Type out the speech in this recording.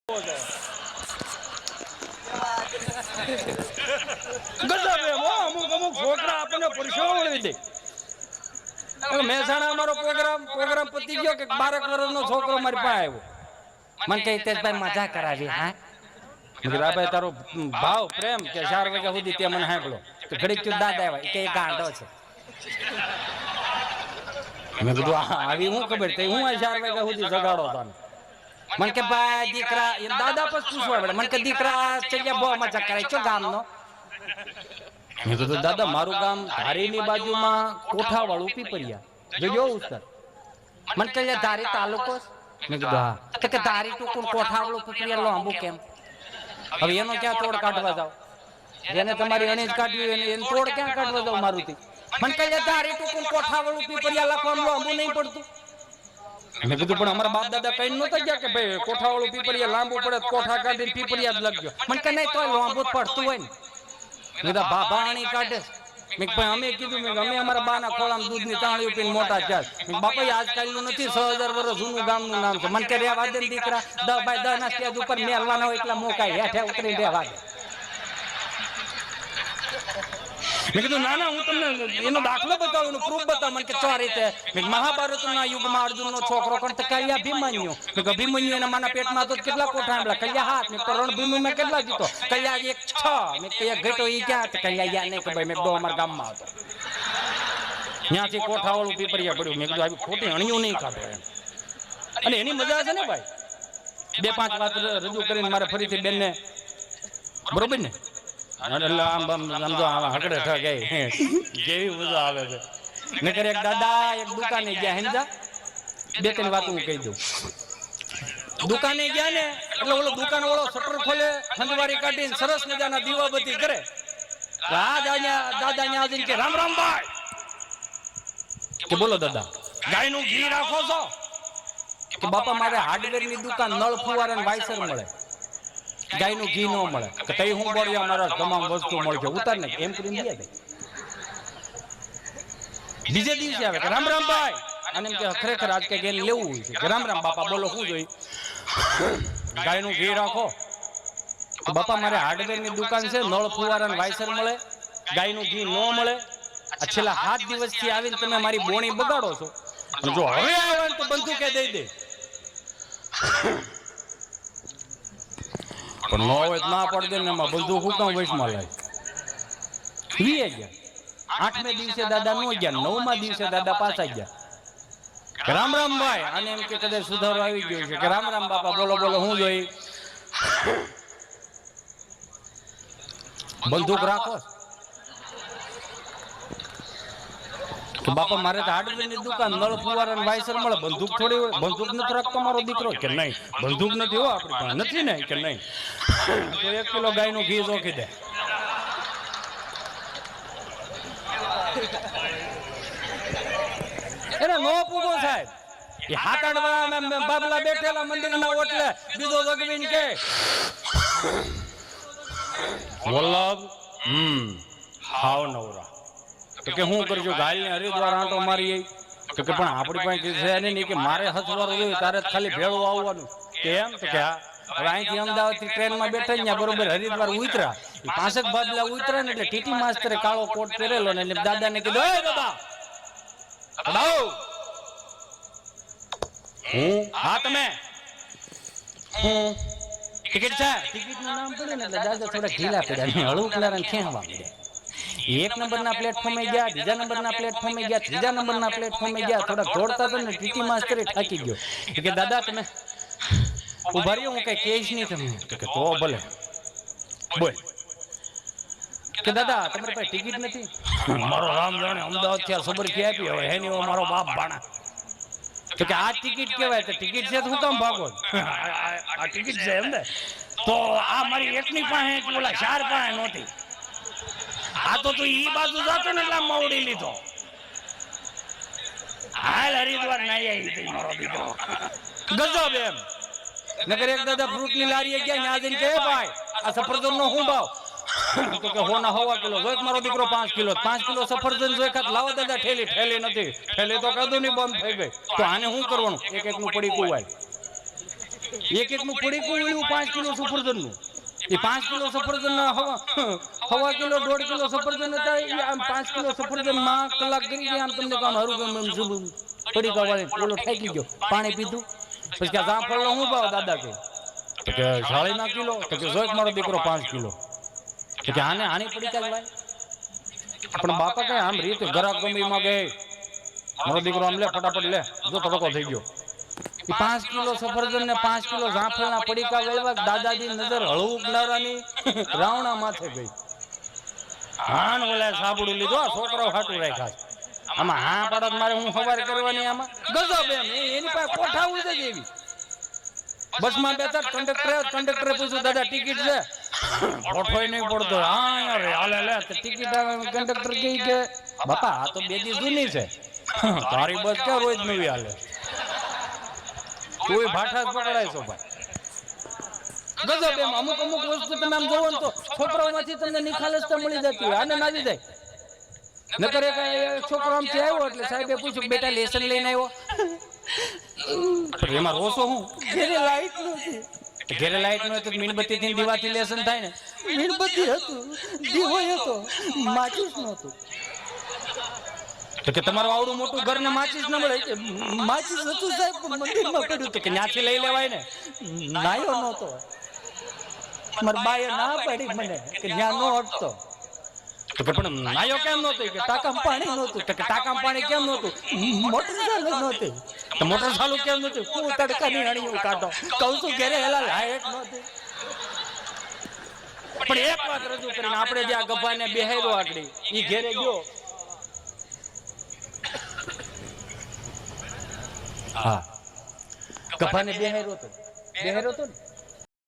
અમુક છોકરા આપણને પરસેવો વળવી દે. મહેસાણા અમારો પ્રોગ્રામ પતી ગયો કે 12 વર્ષનો છોકરો મારી પાસે આવ્યો. મને કહે તેજભાઈ મજા કરાવી. હા ભાઈ તારો ભાવ પ્રેમ કે 4 વાગ્યા સુધી તે મને સાંભળો ઘડીક તું દાદા આવ્યા કે ગાંડો છે. મેં કીધું આવી હું ખબર થઈ હું 4 વાગ્યા સુધી જગાડો તને. મને કે ભાઈ દીકરા દાદા પછી પૂછવા પડે. મને કે દીકરા ચલ્યા બહુ મજા કરાય છો ગામનો. મેં કીધું દાદા મારું ગામ ધારીની બાજુમાં કોઠાવાળું પીપરિયા જોજો ઉસ્તર. મને કહે ધારી તાલુકો. મેં કીધું હા. તો કે ધારી તું કોણ કોઠાવાળું પીપરિયા લાંબુ કેમ? હવે એનો ક્યાં તોડ કાઢવા જાવ? જેને તમારી અણીજ કાઢવી હોય એને તોડ ક્યાં કાઢવા જાવ મારુંથી? મને કહે ધારી તું કોણ કોઠાવાળું પીપરિયા લખવાનું લાંબુ નહીં પડતું. મેં કીધું પણ અમારા બાપ દાદા કઈ નતા ગયા કે ભાઈ કોઠાવાળું પીપરિયા લાંબુ પડે કોઠા કાઢીને પીપરિયા જ લખજો. મને કે નહીં તોય લાંબુ જ પડતું હોય ને. બાભાણી કાઢે. અમે કીધું અમે અમારા બાના ખોળામાં દૂધની તાણીઓ પીને મોટા થયા. બાપા આજકાલનું નથી 6000 વર્ષ જૂનું ગામનું નામ છે. મને કે રેવા દે દીકરા 10 બાય 10 ના સ્ટેજ ઉપર મેલવાના હોય એટલા મોકાય હેઠે ઉતરી રેવા દે. મેં કીધું ના ના હું તમને એનો દાખલો બતાવું એનો પ્રૂફ બતાવ. મને કે ચો રીતે મહાભારતના યુગમાં અર્જુનનો છોકરો કોણ તો કલ્યા ભીમન્યુ. મેં કે ભીમન્યુ એના માના પેટમાં તો કેટલા કોઠા આંબલા કલ્યા હાથ. મેં તો રણભૂમિ મેં કેટલા જીતો કલ્યા 1 6. મેં કલ્યા ઘટો ઈ ક્યાં કલ્યા યા નહીં કે ભાઈ મેં અમારા ગામમાં હતો ત્યાંથી કોઠાવાળું પીપરિયા પડ્યું. મેં કીધું આવી ખોટી અણિયું નહીં કાઢો એમ. અને એની મજા છે ને ભાઈ 2-5 વાત રજૂ કરીને મારે ફરીથી બેનને બરોબર ને કેવી મજા આવે છે. નકર એક દાદા એક દુકાને ગયા હેંજા 2-3 વાત હું કહી દઉં. દુકાને ગયા ને એટલે ઓલો દુકાન વાળો શટર ખોલે ખંજવારી કાઢીને સરસ મજાના દીવાબત્તી કરે. દાદા ને આવીને કે રામ રામ ભાઈ કે બોલો દાદા ગાયનું ઘી રાખો છો કે બાપા મારે હાર્ડવેર ની દુકાન નળ ફુવારા ને વાયસર મળે ગાયનું ઘી ન મળે કે તઈ હું બોલ્યા મારા તમામ વસ્તુ મળશે ઉતાર ને એમ કરીને દે. બીજે દિવસે આવે કે રામ રામ ભાઈ અને એમ કે ખરેખર આજ કઈક એને લેવું હોય છે કે રામ રામ બાપા બોલો શું જોઈ ગાયનું ઘી રાખો. બાપા મારે હાર્ડવેર ની દુકાન છે નળ ફુવારા ને વાયસર મળે ગાયનું ઘી ન મળે. આ છેલ્લા 7 દિવસથી આવીને તમે મારી બોણી બગાડો છો. અને જો હવે આવે તો બંદૂકે દઈ દે. પણ ન હોય ના પડે ને એમાં બધું હું કામ વૈશમાં લાય વીએ ગયા. 8મે દિવસે દાદા નો ગયા 9મા દિવસે દાદા પાછા ગયા. રામ રામ ભાઈ અને એમ કે કદાચ સુધારો આવી ગયો છે કે રામ રામ બાપા બોલો બોલો હું જોઈ બંદૂક રાખો તો બાપા મારે તો હાર્ડવેર ની દુકાન નળ ફુવારા ને વાયસર મળે બંદૂક થોડી હોય. બંદૂક નથી રાખતો મારો દીકરો કે નહીં બંદૂક નથી હો આપણી પાસે નથી ને કે નહીં તો 1 કિલો ગાયનું ઘી જોખી દે. એને નો પૂગો સાહેબ એ 7-8 બાબલા બેઠેલા મંદિરના ઓટલે બીજો જગવીને કે વલ્લભ હાવ નવરા તો કે હું કરજો ગાયને હરિદ્વાર આંટો મારી તો કે પણ આપણી પાસે છે નહીં કે મારે હસવારો જોયું તારે ખાલી ભેળું આવવાનું કે એમ તો કે હા. હવે અહીંથી અમદાવાદથી ટ્રેનમાં બેઠા ત્યાં બરોબર હરિદ્વાર ઉતરા એ 5 બાબલા ઉતરા ને એટલે ટીટી માસ્તરે કાળો કોટ પહેરેલો ને એટલે દાદાને કીધું એ દાદા હું હા તમે હું ટિકિટ છે ટિકિટ નું નામ પડે ને એટલે દાદા થોડા ઢીલા પડ્યા હળવું કલારા ખેંચવા મળ્યા. 1 નંબરના પ્લેટફોર્મે ગયા 2જા નંબરના પ્લેટફોર્મે ગયા 3જા નંબરના પ્લેટફોર્મે ગયા. થોડા દોડતા હતા ને ટીટી માસ્તરે થાકી ગયો કે દાદા તમે ઉભા રહ્યો હું કઈ કેસ નહીં તમને કે તો ભલે બોલ કે દાદા તમારી પાસે ટિકિટ નથી. મારો રામ જાણે અમદાવાદ થી ખબર કે આપી હવે એની મારો બાપ ભાણા તો કે આ ટિકિટ કહેવાય તો ટિકિટ છે તો હું કામ ભાગો આ ટિકિટ છે એમ ને તો આ મારી એકની પાસે ઓલા 4 પાસે નહોતી. આ તો તું ઈ બાજુ જતો ને એટલે મવડી લીધો હાલ હરિદ્વાર નહીં આવી મારો દીકરો ગજબ એમ. નગર એક દાદા ફ્રૂટની લારીએ ગયા ને આજે કે ભાઈ આ સફરજન નો શું ભાવ તો કે હોના 1.5 કિલો જોઈક મારો દીકરો 5 કિલો સફરજન જોઈક લાવો દાદા ઠેલી નથી ઠેલી તો કદું ની બંધ થઈ ગઈ તો આને શું કરવાનું એક નું પડી કુવાય એક નું પડી કોળ્યું 5 કિલો સફરજન નું એ 5 કિલો સફરજન ના હવા કિલો 1.5 કિલો સફરજન હતા એ આમ 5 કિલો સફરજન માં કલાક કરી ગયા આમ તમને કામ હારું પડી ગવાળી ઓલો ઠાકી ગયો પાણી પીધું પછી કે જાફળ નો હું ભાવ દાદા કે તો કે 40 કિલો તો કે જોઈક મારો દીકરો 5 કિલો તો કે આની પડી ચાલવાય પણ બાપા કઈ આમ રીત ગરાક ગમી માં ગઈ મારો દીકરો આમ લે ફટાફટ લે જો તડકો થઈ ગયો 5 કિલો સફરજન ને 5 કિલો જાફળ ના પડીકા વેળવા દાદાજી નજર હળવું જ્ઞારાની રાવણા માથે ગઈ હાન ઓલા સાબડું લીધો છોકરો હાટું રાખ્યા આમાં હા પાડત મારે હું સવાર કરવાની આમાં ગજબ એમ એની પાસે કોઠા ઉડે જ એવી બસમાં બેઠા કંડક્ટરે પૂછ્યું દાદા ટિકિટ છે કોઠોય નહીં પડતો હા યાર હાલે લે ટિકિટ કંડક્ટર કહી કે બાપા આ તો 2 દી જૂની છે તારી બસ ક્યાં રોજ નવી હાલે કોઈ ભાઠા જ પકડાય છો ભાઈ ગજબ એમ અમુક વસ્તુ તમે આમ જોવો ને તો છોકરાઓમાંથી તમને નિખાલસતા મળી જતી હોય આને આવી જાય નકર એક છોકરો આમથી આવ્યો એટલે સાહેબે પૂછ્યું બેટા લેસન લઈને આવ્યો પણ એમાં રોસો હું ઘરે લાઈટ નહોતી ઘરે લાઈટ નહોતી તો મીણબત્તી થી દીવાથી લેસન થાય ને મીણબત્તી હતું દીવો હતો માચીસ નહોતું તો કે તમારું આવડું મોટું ઘર ને માચીસ ન મળે કે માચીસ હતું સાહેબ મંદિરમાં પડ્યું તો કે ત્યાંથી લઈ લેવાય ને નાયો નહોતો મારી બાએ ના પાડી મને કે ત્યાં ન હટતો તો કે પણ નાયો કેમ નહોતો કે ટાંકામાં પાણી નહોતું તો કે ટાંકામાં પાણી કેમ નહોતું મોટર ચાલુ નહોતી તો મોટર ચાલુ કેમ નહોતું હું તડકાની અણીઓ કાઢો કહું છું ઘરે હેલા લાઈટ નહોતી પણ એક વાત રજૂ કરીને આપણે જે આ ગભાને બેહાર્યો આગળ ઈ ઘેરે ગયો હા ગભાને બેહાર્યો તો ને